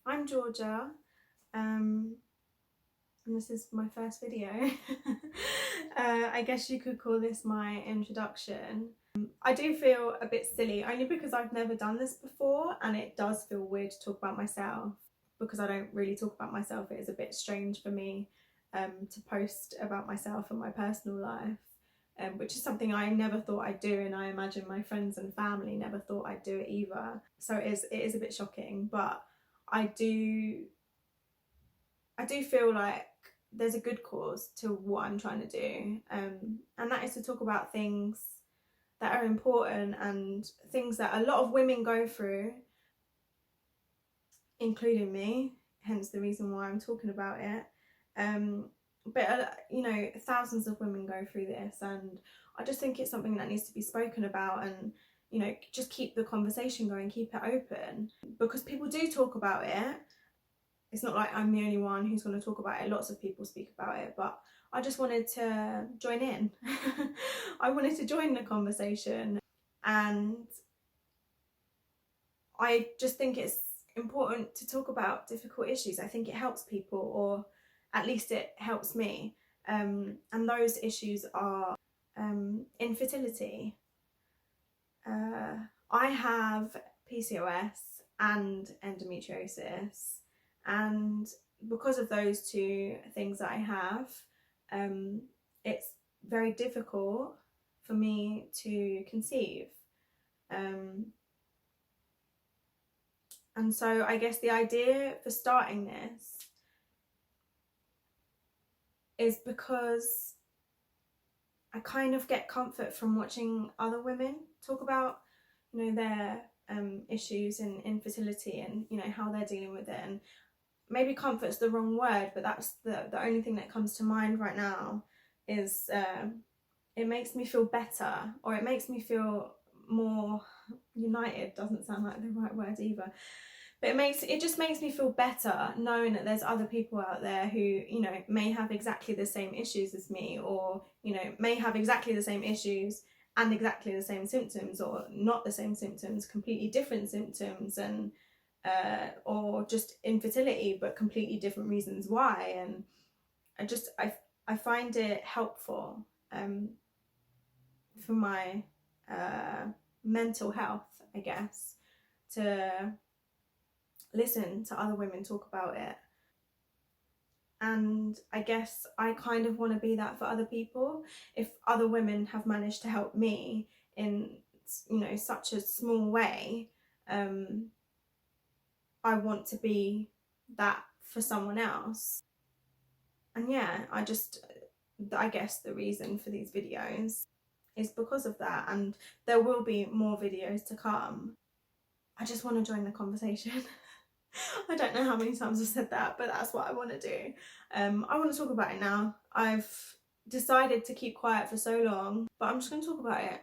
I'm Georgia, and this is my first video. I guess you could call this my introduction. I do feel a bit silly, only because I've never done this before, and it does feel weird to talk about myself. Because I don't really talk about myself, it is a bit strange for me to post about myself and my personal life. Which is something I never thought I'd do, and I imagine my friends and family never thought I'd do it either. So it is a bit shocking, but I do feel like there's a good cause to what I'm trying to do, and that is to talk about things that are important and things that a lot of women go through, including me, hence the reason why I'm talking about it. But you know, thousands of women go through this, and I just think it's something that needs to be spoken about, and you know, just keep the conversation going, keep it open, because people do talk about it. It's not like I'm the only one who's going to talk about it. Lots of people speak about it, but I just wanted to join in. I wanted to join the conversation, and I just think it's important to talk about difficult issues. I think it helps people, or at least it helps me. And those issues are infertility. I have PCOS and endometriosis, and because of those two things that I have, it's very difficult for me to conceive. And so I guess the idea for starting this is because I kind of get comfort from watching other women talk about, you know, their issues and infertility, and you know how they're dealing with it. And maybe comfort's the wrong word, but that's the only thing that comes to mind right now. Is it makes me feel better, or it makes me feel more united. Doesn't sound like the right word either, but it just makes me feel better knowing that there's other people out there who, you know, may have exactly the same issues as me, or you know, may have exactly the same issues and exactly the same symptoms, or not the same symptoms, completely different symptoms, and or just infertility but completely different reasons why. And I find it helpful for my mental health, I guess, to listen to other women talk about it. And I guess I kind of want to be that for other people. If other women have managed to help me in, you know, such a small way, I want to be that for someone else. And yeah, I guess the reason for these videos is because of that, and there will be more videos to come. I just want to join the conversation. I don't know how many times I've said that, but that's what I want to do. I want to talk about it now. I've decided to keep quiet for so long, but I'm just going to talk about it.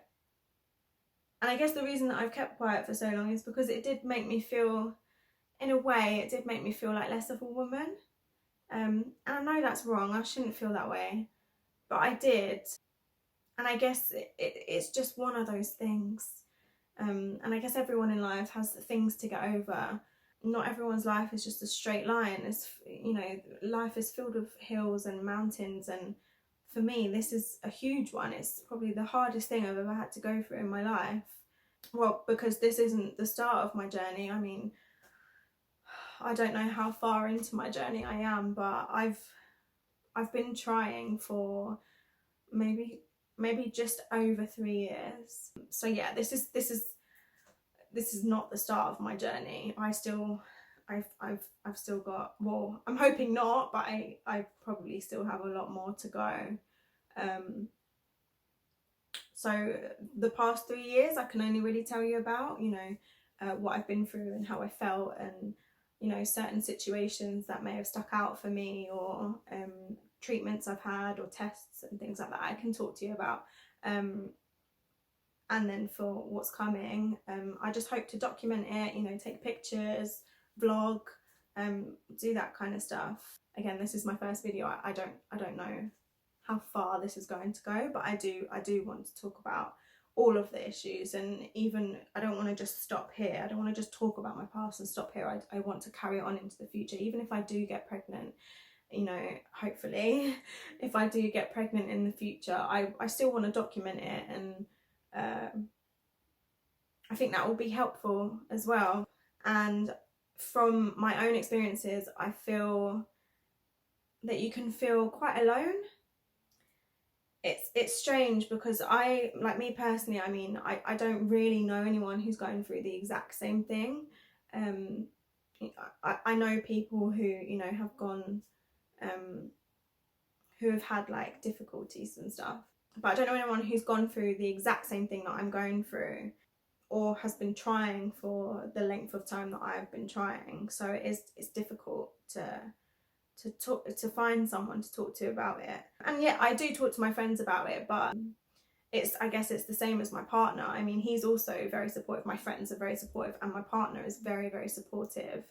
And I guess the reason that I've kept quiet for so long is because it did make me feel, in a way, it did make me feel like less of a woman. And I know that's wrong, I shouldn't feel that way, but I did. And I guess it's just one of those things. And I guess everyone in life has things to get over. Not everyone's life is just a straight line. It's, you know, life is filled with hills and mountains, and for me this is a huge one. It's probably the hardest thing I've ever had to go through in my life. Well, because this isn't the start of my journey. I mean, I don't know how far into my journey I am, but I've been trying for maybe just over 3 years. So yeah, this is not the start of my journey. I've still got, well, I'm hoping not, but I probably still have a lot more to go. So the past 3 years I can only really tell you about, you know, what I've been through and how I felt, and you know, certain situations that may have stuck out for me, or treatments I've had, or tests and things like that I can talk to you about. And then for what's coming, I just hope to document it, you know, take pictures, vlog, do that kind of stuff. Again, this is my first video. I don't know how far this is going to go, but I do want to talk about all of the issues. And even, I don't want to just stop here. I don't want to just talk about my past and stop here. I want to carry on into the future. Even if I do get pregnant, you know, hopefully, if I do get pregnant in the future, I still want to document it. And I think that will be helpful as well. And from my own experiences, I feel that you can feel quite alone. It's strange because like me personally, I mean, I don't really know anyone who's going through the exact same thing. I know people who, you know, have gone, who have had like difficulties and stuff, but I don't know anyone who's gone through the exact same thing that I'm going through, or has been trying for the length of time that I've been trying. So it's difficult to find someone to talk to about it. And yeah, I do talk to my friends about it, but I guess it's the same as my partner. I mean, he's also very supportive, my friends are very supportive, and my partner is very, very supportive.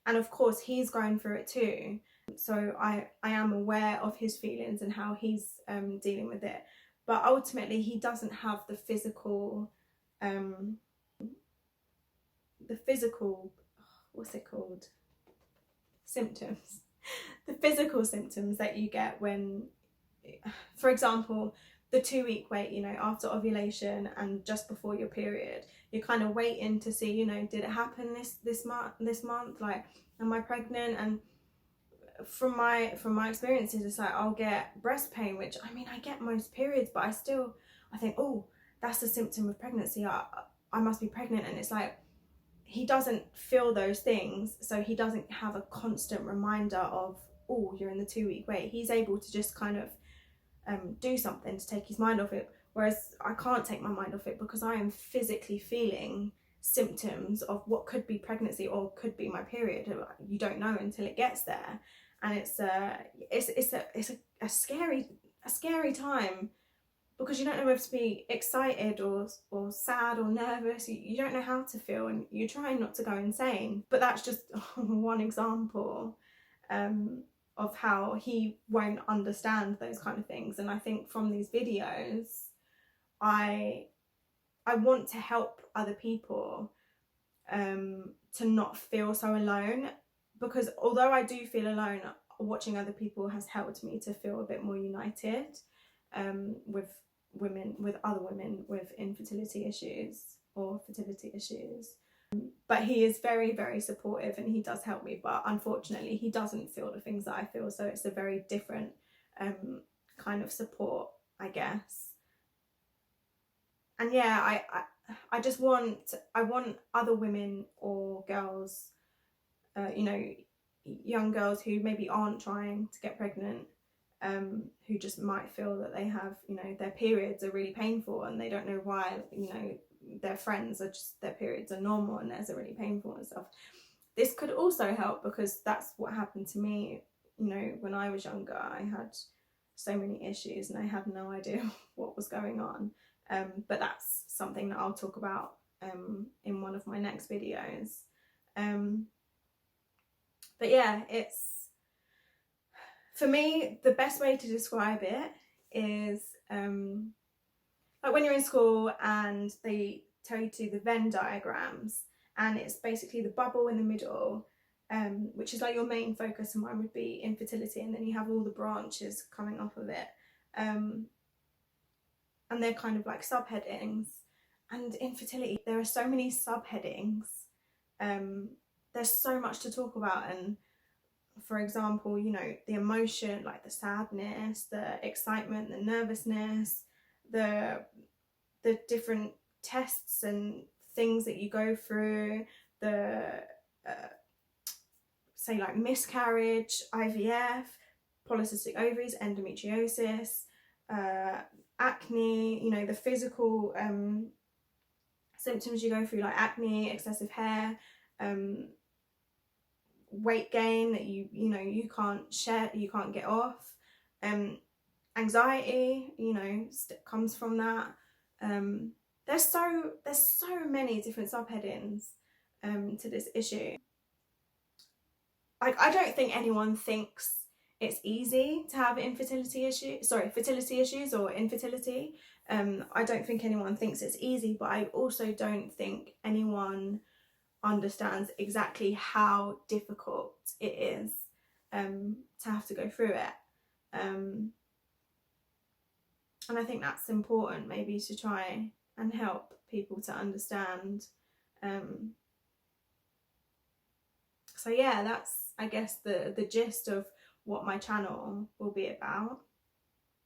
And of course, he's going through it too. So I am aware of his feelings and how he's dealing with it. But ultimately, he doesn't have the physical, what's it called? Symptoms. The physical symptoms that you get when, for example, the 2-week wait, you know, after ovulation and just before your period, you're kind of waiting to see, you know, did it happen this month? Like, am I pregnant? And from my experiences, it's like I'll get breast pain, which, I mean, I get most periods, but I think, oh, that's a symptom of pregnancy. I must be pregnant. And it's like, he doesn't feel those things, so he doesn't have a constant reminder of, oh, you're in the 2-week wait. He's able to just kind of do something to take his mind off it, whereas I can't take my mind off it because I am physically feeling symptoms of what could be pregnancy or could be my period. You don't know until it gets there, and it's a scary time, because you don't know whether to be excited or sad or nervous. You don't know how to feel, and you're trying not to go insane. But that's just one example of how he won't understand those kind of things. And I think from these videos, I want to help other people to not feel so alone, because although I do feel alone, watching other people has helped me to feel a bit more united with other women with infertility issues or fertility issues. But he is very, very supportive, and he does help me, but unfortunately he doesn't feel the things that I feel, so it's a very different kind of support, I guess. And yeah, I just want other women or girls, you know, young girls who maybe aren't trying to get pregnant, who just might feel that they have, you know, their periods are really painful and they don't know why, you know, their friends are just, their periods are normal and theirs are really painful and stuff. This could also help, because that's what happened to me, you know, when I was younger. I had so many issues and I had no idea what was going on. But that's something that I'll talk about in one of my next videos. But yeah, for me, the best way to describe it is like when you're in school and they tell you to do the Venn diagrams, and it's basically the bubble in the middle, which is like your main focus, and mine would be infertility, and then you have all the branches coming off of it, and they're kind of like subheadings. And infertility, there are so many subheadings, there's so much to talk about. And for example, you know, the emotion, like the sadness, the excitement, the nervousness, the different tests and things that you go through, the say like miscarriage, IVF, polycystic ovaries, endometriosis, acne, you know, the physical symptoms you go through, like acne, excessive hair, weight gain that you know you can't share, you can't get off, anxiety, you know, comes from that. There's so many different subheadings to this issue. Like, I don't think anyone thinks it's easy to have fertility issues or infertility. I don't think anyone thinks it's easy, but I also don't think anyone understands exactly how difficult it is to have to go through it. And I think that's important, maybe, to try and help people to understand. So yeah, that's, I guess, the gist of what my channel will be about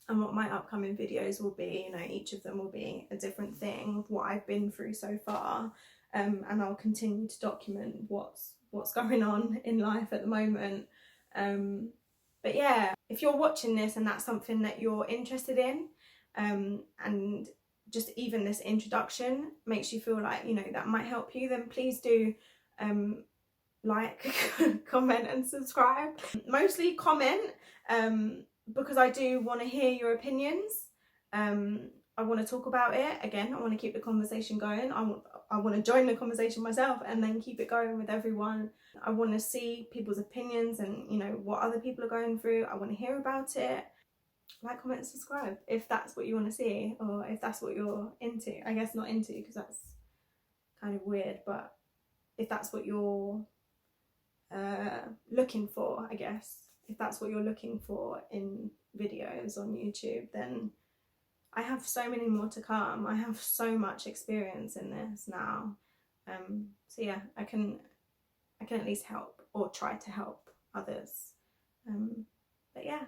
and what my upcoming videos will be. You know, each of them will be a different thing of what I've been through so far, and I'll continue to document what's going on in life at the moment. But yeah, if you're watching this and that's something that you're interested in, and just even this introduction makes you feel like, you know, that might help you, then please do like, comment and subscribe. Mostly comment, because I do want to hear your opinions. I want to talk about it. Again, I want to keep the conversation going. I want to join the conversation myself and then keep it going with everyone. I want to see people's opinions and, you know, what other people are going through. I want to hear about it. Like, comment and subscribe if that's what you want to see, or if that's what you're into. I guess not into, because that's kind of weird, but if that's what you're looking for, I guess, if that's what you're looking for in videos on YouTube, then I have so many more to come. I have so much experience in this now, so yeah, I can at least help, or try to help others. But yeah,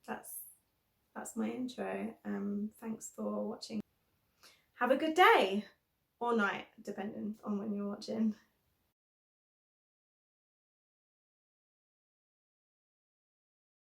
that's my intro. Thanks for watching. Have a good day or night, depending on when you're watching.